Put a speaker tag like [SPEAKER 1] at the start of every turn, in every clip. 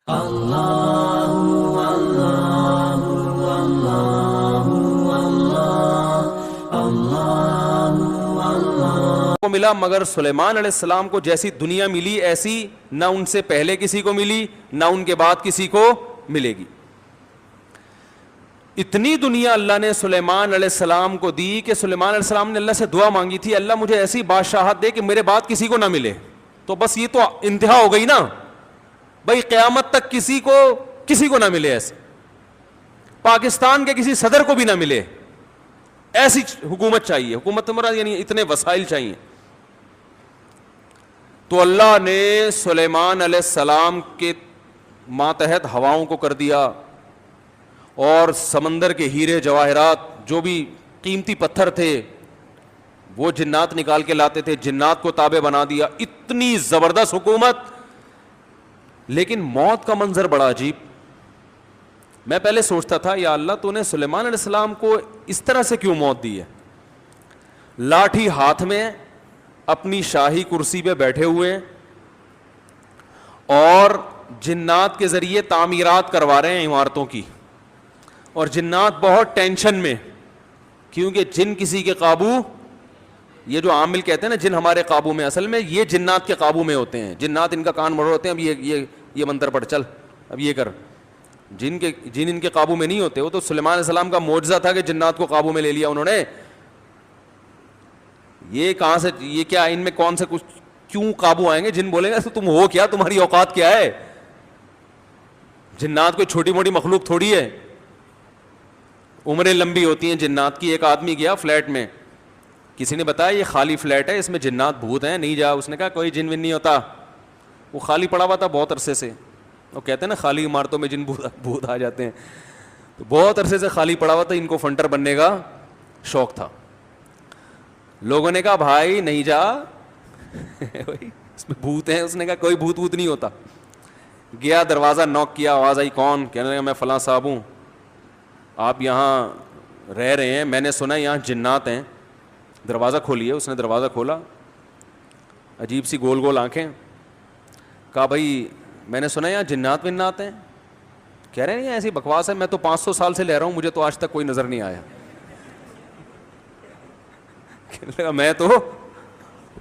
[SPEAKER 1] کو ملا، مگر سلیمان علیہ السلام کو جیسی دنیا ملی ایسی نہ ان سے پہلے کسی کو ملی نہ ان کے بعد کسی کو ملے گی. اتنی دنیا اللہ نے سلیمان علیہ السلام کو دی کہ سلیمان علیہ السلام نے اللہ سے دعا مانگی تھی، اللہ مجھے ایسی بادشاہت دے کہ میرے بعد کسی کو نہ ملے. تو بس یہ تو انتہا ہو گئی نا بھائی، قیامت تک کسی کو نہ ملے، ایسے پاکستان کے کسی صدر کو بھی نہ ملے، ایسی حکومت چاہیے. حکومت مراد یعنی اتنے وسائل چاہیے. تو اللہ نے سلیمان علیہ السلام کے ماتحت ہواؤں کو کر دیا، اور سمندر کے ہیرے جواہرات جو بھی قیمتی پتھر تھے وہ جنات نکال کے لاتے تھے، جنات کو تابع بنا دیا. اتنی زبردست حکومت. لیکن موت کا منظر بڑا عجیب. میں پہلے سوچتا تھا یا اللہ تو نے سلیمان علیہ السلام کو اس طرح سے کیوں موت دی ہے؟ لاٹھی ہاتھ میں، اپنی شاہی کرسی پہ بیٹھے ہوئے، اور جنات کے ذریعے تعمیرات کروا رہے ہیں عمارتوں کی. اور جنات بہت ٹینشن میں، کیونکہ جن کسی کے قابو، یہ جو عامل کہتے ہیں نا جن ہمارے قابو میں، اصل میں یہ جنات کے قابو میں ہوتے ہیں. جنات ان کا کان مڑ ہوتے ہیں، اب یہ منتر پڑھ، چل اب یہ کر. جن ان کے قابو میں نہیں ہوتے. وہ تو سلیمان علیہ السلام کا معجزہ تھا کہ جنات کو قابو میں لے لیا انہوں نے. یہ کہاں سے، یہ کیا، ان میں کون سے کچھ کیوں قابو آئیں گے؟ جن بولیں گے تم ہو کیا، تمہاری اوقات کیا ہے؟ جنات کوئی چھوٹی موٹی مخلوق تھوڑی ہے. عمریں لمبی ہوتی ہیں جنات کی. ایک آدمی گیا فلیٹ میں، کسی نے بتایا یہ خالی فلیٹ ہے، اس میں جنات بھوت ہیں، نہیں جا. اس نے کہا کوئی جن ون نہیں ہوتا. وہ خالی پڑا ہوا تھا بہت عرصے سے. وہ کہتے ہیں نا خالی عمارتوں میں جن بھوت آ جاتے ہیں. تو بہت عرصے سے خالی پڑا ہوا تھا، ان کو فنٹر بننے کا شوق تھا. لوگوں نے کہا بھائی نہیں جا اس میں بھوت ہیں. اس نے کہا کوئی بھوت ووت نہیں ہوتا. گیا، دروازہ نوک کیا، آواز آئی کون؟ کہنے لگا میں فلاں صاحب ہوں، آپ یہاں رہ رہے ہیں، میں نے سنا یہاں جنات ہیں، دروازہ کھولیے. اس نے دروازہ کھولا، عجیب سی گول گول آنکھیں. کہا بھائی میں نے سنا یہاں جنات ونات ہیں. کہہ رہے ہیں ایسی بکواس ہے، میں تو 500 سال سے رہ رہا ہوں، مجھے تو آج تک کوئی نظر نہیں آیا. کہنے لگا میں تو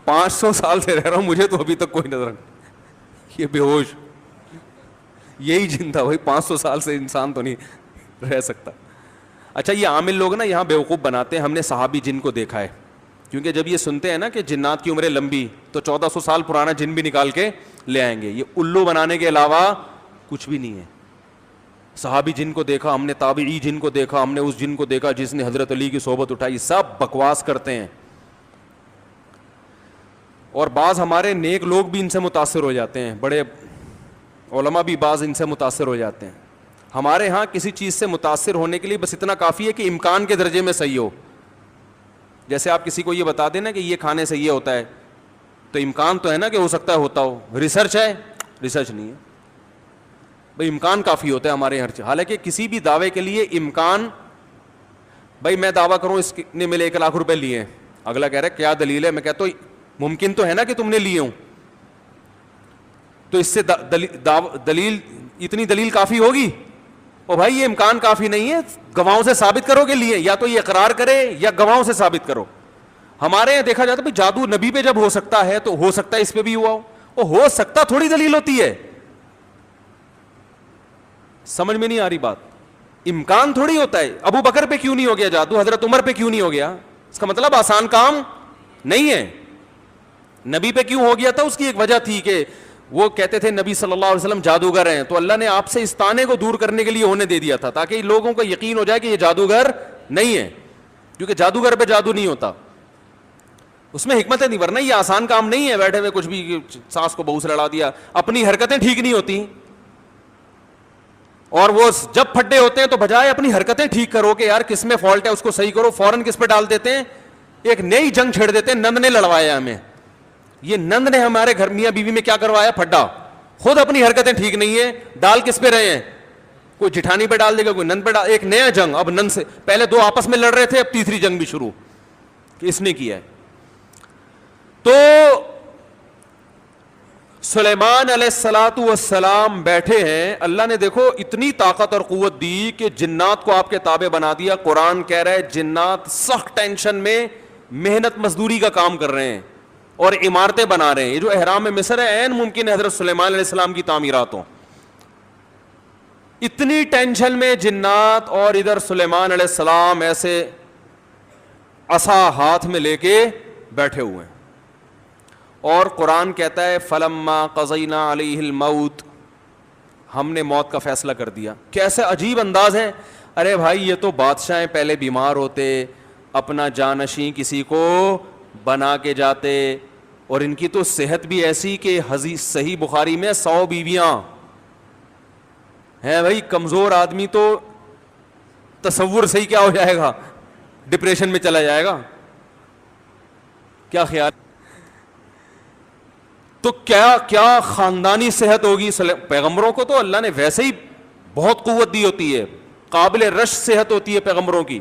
[SPEAKER 1] 500 سال سے رہ رہا ہوں، مجھے تو ابھی تک کوئی نظر نہیں. یہ بے ہوش یہی جن تھا بھائی، 500 سال سے انسان تو نہیں رہ سکتا. اچھا یہ عامل لوگ نا یہاں بیوقوف بناتے ہیں. ہم نے صحابی جن کو دیکھا ہے، کیونکہ جب یہ سنتے ہیں نا کہ جنات کی عمریں لمبی، تو 1400 سال پرانا جن بھی نکال کے لے آئیں گے. یہ الو بنانے کے علاوہ کچھ بھی نہیں ہے. صحابی جن کو دیکھا ہم نے، تابعی جن کو دیکھا ہم نے، اس جن کو دیکھا جس نے حضرت علی کی صحبت اٹھائی. سب بکواس کرتے ہیں. اور بعض ہمارے نیک لوگ بھی ان سے متاثر ہو جاتے ہیں، بڑے علماء بھی بعض ان سے متاثر ہو جاتے ہیں. ہمارے ہاں کسی چیز سے متاثر ہونے کے لیے بس اتنا کافی ہے کہ امکان کے درجے میں صحیح ہو. جیسے آپ کسی کو یہ بتا دیں نا کہ یہ کھانے سے یہ ہوتا ہے، تو امکان تو ہے نا کہ ہو سکتا ہے ہوتا ہو. ریسرچ ہے؟ ریسرچ نہیں ہے بھائی. امکان کافی ہوتا ہے ہمارے ہر چیز. حالانکہ کسی بھی دعوے کے لیے امکان، بھائی میں دعویٰ کروں اس نے میرے 1 لاکھ روپے لیے ہیں، اگلا کہہ رہا ہے کیا دلیل ہے؟ میں کہتا ہوں ممکن تو ہے نا کہ تم نے لیے ہوں، تو اس سے دلیل، اتنی دلیل کافی ہوگی؟ او بھائی یہ امکان کافی نہیں ہے، گواہوں سے ثابت کرو کہ لیے. یا تو یہ اقرار کرے یا گواہوں سے ثابت کرو. ہمارے یہاں دیکھا جاتا ہے بھائی جادو نبی پہ جب ہو سکتا ہے تو ہو سکتا ہے اس پہ بھی ہوا ہو. وہ ہو سکتا تھوڑی دلیل ہوتی ہے. سمجھ میں نہیں آ رہی بات. امکان تھوڑی ہوتا ہے. ابو بکر پہ کیوں نہیں ہو گیا جادو، حضرت عمر پہ کیوں نہیں ہو گیا؟ اس کا مطلب آسان کام نہیں ہے. نبی پہ کیوں ہو گیا تھا؟ اس کی ایک وجہ تھی کہ وہ کہتے تھے نبی صلی اللہ علیہ وسلم جادوگر ہیں، تو اللہ نے آپ سے اس طعنے کو دور کرنے کے لیے ہونے دے دیا تھا تاکہ لوگوں کو یقین ہو جائے کہ یہ جادوگر نہیں ہے، کیونکہ جادوگر پہ جادو نہیں ہوتا. اس میں حکمتیں نہیں، ورنہ یہ آسان کام نہیں ہے بیٹھے ہوئے کچھ بھی سانس کو بہو سے لڑا دیا. اپنی حرکتیں ٹھیک نہیں ہوتی، اور وہ جب پھڈے ہوتے ہیں تو بجائے اپنی حرکتیں ٹھیک کرو کہ یار کس میں فالٹ ہے اس کو صحیح کرو، فوراً کس پہ ڈال دیتے ہیں؟ ایک نئی جنگ چھیڑ دیتے ہیں. نند نے لڑوایا ہمیں. یہ نند نے ہمارے گھر میاں بیوی میں کیا کروایا؟ پھڈا. خود اپنی حرکتیں ٹھیک نہیں ہے، ڈال کس پہ رہے ہیں؟ کوئی جٹھانی پہ ڈال دے گا، کوئی نند پہ ڈال. ایک نیا جنگ. اب نند سے پہلے 2 آپس میں لڑ رہے تھے، اب تیسری جنگ بھی شروع کہ اس نے کیا ہے. تو سلیمان علیہ الصلوۃ والسلام بیٹھے ہیں, اللہ نے دیکھو اتنی طاقت اور قوت دی کہ جنات کو آپ کے تابع بنا دیا. قرآن کہہ رہا ہے جنات سخت ٹینشن میں محنت مزدوری کا کام کر رہے ہیں اور عمارتیں بنا رہے ہیں. یہ جو احرام مصر ہے عین ممکن ہے حضرت سلیمان علیہ السلام کی تعمیرات ہوں. اتنی ٹینشن میں جنات, اور ادھر سلیمان علیہ السلام ایسے عصا ہاتھ میں لے کے بیٹھے ہوئے ہیں. اور قرآن کہتا ہے فلما قضینا علیہ الموت, ہم نے موت کا فیصلہ کر دیا. کیسے عجیب انداز ہے. ارے بھائی یہ تو بادشاہیں پہلے بیمار ہوتے, اپنا جانشین کسی کو بنا کے جاتے, اور ان کی تو صحت بھی ایسی کہ حدیث صحیح بخاری میں 100 بیویاں ہیں. بھائی کمزور آدمی تو تصور صحیح کیا ہو جائے گا, ڈپریشن میں چلا جائے گا. کیا خیال, تو کیا کیا خاندانی صحت ہوگی. پیغمبروں کو تو اللہ نے ویسے ہی بہت قوت دی ہوتی ہے, قابل رش صحت ہوتی ہے پیغمبروں کی.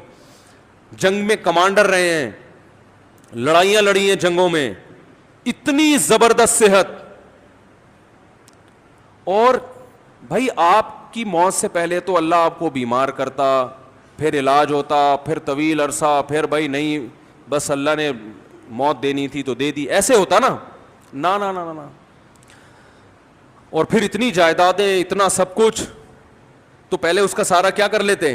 [SPEAKER 1] جنگ میں کمانڈر رہے ہیں, لڑائیاں لڑی ہیں جنگوں میں, اتنی زبردست صحت. اور بھائی آپ کی موت سے پہلے تو اللہ آپ کو بیمار کرتا, پھر علاج ہوتا, پھر طویل عرصہ, پھر بھائی نہیں بس اللہ نے موت دینی تھی تو دے دی, ایسے ہوتا نا. نا نا نا نا. اور پھر اتنی جائیدادیں, اتنا سب کچھ, تو پہلے اس کا سارا کیا کر لیتے,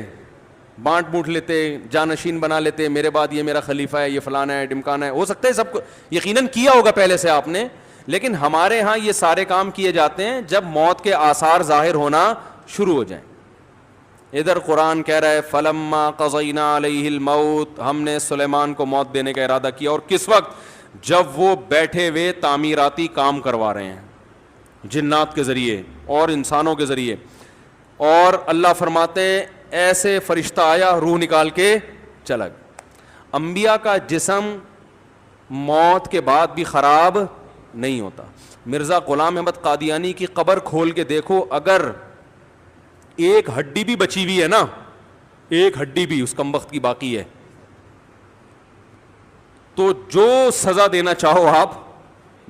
[SPEAKER 1] بانٹ بوٹ لیتے, جانشین بنا لیتے, میرے بعد یہ میرا خلیفہ ہے, یہ فلانا ہے, ڈمکانا ہے. ہو سکتا ہے سب کو یقیناً کیا ہوگا پہلے سے آپ نے, لیکن ہمارے ہاں یہ سارے کام کیے جاتے ہیں جب موت کے آثار ظاہر ہونا شروع ہو جائیں. ادھر قرآن کہہ رہا ہے فلما قضینا علیہ الموت, ہم نے سلیمان کو موت دینے کا ارادہ کیا. اور کس وقت, جب وہ بیٹھے ہوئے تعمیراتی کام کروا رہے ہیں جنات کے ذریعے اور انسانوں کے ذریعے. اور اللہ فرماتے ہیں ایسے فرشتہ آیا, روح نکال کے چلا گیا. انبیاء کا جسم موت کے بعد بھی خراب نہیں ہوتا. مرزا غلام احمد قادیانی کی قبر کھول کے دیکھو, اگر ایک ہڈی بھی بچی ہوئی ہے نا, ایک ہڈی بھی اس کمبخت کی باقی ہے, تو جو سزا دینا چاہو آپ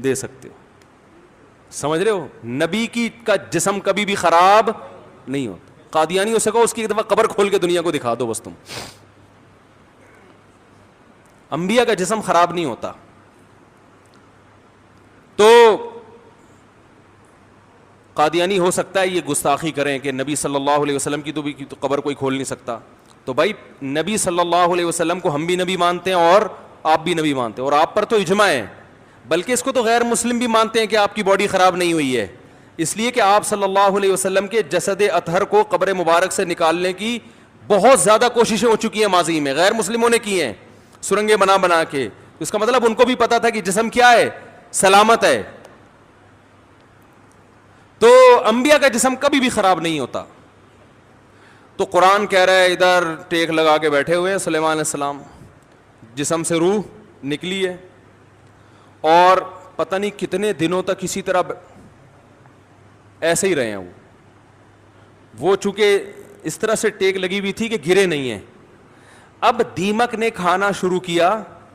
[SPEAKER 1] دے سکتے ہو. سمجھ رہے ہو, نبی کی کا جسم کبھی بھی خراب نہیں ہوتا. قادیانی ہو سکو اس کی ایک دفعہ قبر کھول کے دنیا کو دکھا دو بس تم. انبیاء کا جسم خراب نہیں ہوتا. تو قادیانی ہو سکتا ہے یہ گستاخی کریں کہ نبی صلی اللہ علیہ وسلم کی تو قبر کوئی کھول نہیں سکتا. تو بھائی نبی صلی اللہ علیہ وسلم کو ہم بھی نبی مانتے ہیں اور آپ بھی نبی مانتے ہیں, اور آپ پر تو اجماع ہے, بلکہ اس کو تو غیر مسلم بھی مانتے ہیں کہ آپ کی باڈی خراب نہیں ہوئی ہے, اس لیے کہ آپ صلی اللہ علیہ وسلم کے جسد اطہر کو قبر مبارک سے نکالنے کی بہت زیادہ کوششیں ہو چکی ہیں ماضی میں, غیر مسلموں نے کی ہیں سرنگیں بنا بنا کے. اس کا مطلب ان کو بھی پتا تھا کہ جسم کیا ہے, سلامت ہے. تو انبیاء کا جسم کبھی بھی خراب نہیں ہوتا. تو قرآن کہہ رہا ہے ادھر ٹیک لگا کے بیٹھے ہوئے ہیں سلیمان علیہ السلام, جسم سے روح نکلی ہے, اور پتہ نہیں کتنے دنوں تک اسی طرح ایسے ہی رہے ہیں. وہ چونکہ اس طرح سے ٹیک لگی ہوئی تھی کہ گرے نہیں ہیں. اب دیمک نے کھانا شروع کیا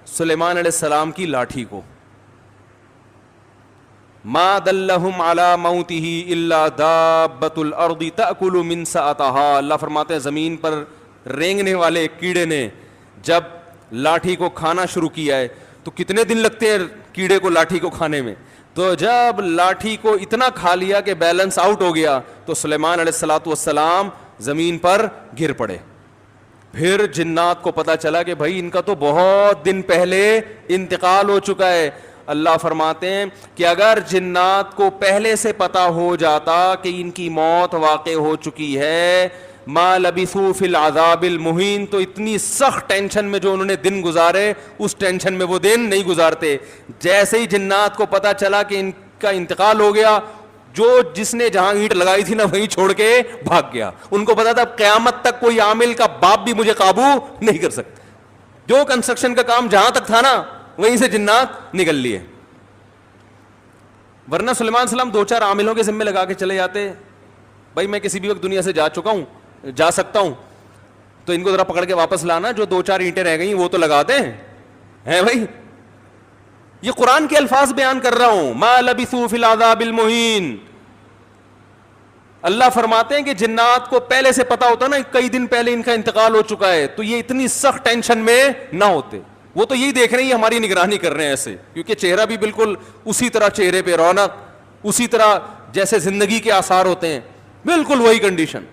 [SPEAKER 1] سلیمان علیہ السلام کی لاٹھی کو. ما دلہم علی موتہ الا دابۃ الارض تأکل من سأتہا. اللہ فرماتے ہیں زمین پر رینگنے والے کیڑے نے جب لاٹھی کو کھانا شروع کیا ہے, تو کتنے دن لگتے ہیں کیڑے کو لاٹھی کو کھانے میں, تو جب لاٹھی کو اتنا کھا لیا کہ بیلنس آؤٹ ہو گیا تو سلیمان علیہ الصلوۃ والسلام زمین پر گر پڑے. پھر جنات کو پتا چلا کہ بھائی ان کا تو بہت دن پہلے انتقال ہو چکا ہے. اللہ فرماتے ہیں کہ اگر جنات کو پہلے سے پتا ہو جاتا کہ ان کی موت واقع ہو چکی ہے, ما لبثوا فی العذاب المہین, تو اتنی سخت ٹینشن میں جو انہوں نے دن گزارے اس ٹینشن میں وہ دن نہیں گزارتے. جیسے ہی جنات کو پتا چلا کہ ان کا انتقال ہو گیا, جس نے جہاں اینٹ لگائی تھی نا وہیں چھوڑ کے بھاگ گیا. ان کو پتا تھا قیامت تک کوئی عامل کا باپ بھی مجھے قابو نہیں کر سکتا. جو کنسٹرکشن کا کام جہاں تک تھا نا وہیں سے جنات نکل لیے. ورنہ سلیمان علیہ السلام 2-4 عاملوں کے ذمے لگا کے چلے جاتے, بھائی میں کسی بھی وقت دنیا سے جا چکا ہوں, جا سکتا ہوں, تو ان کو ذرا پکڑ کے واپس لانا, جو 2-4 اینٹیں رہ گئی وہ تو لگا دیں ہیں بھائی. یہ قرآن کے الفاظ بیان کر رہا ہوں. ما لبثوا فی العذاب المہین. اللہ فرماتے ہیں کہ جنات کو پہلے سے پتا ہوتا نا کئی دن پہلے ان کا انتقال ہو چکا ہے تو یہ اتنی سخت ٹینشن میں نہ ہوتے. وہ تو یہی دیکھ رہے ہیں ہماری نگرانی کر رہے ہیں ایسے, کیونکہ چہرہ بھی بالکل اسی طرح, چہرے پہ رونق اسی طرح جیسے زندگی کے آثار ہوتے ہیں, بالکل وہی کنڈیشن.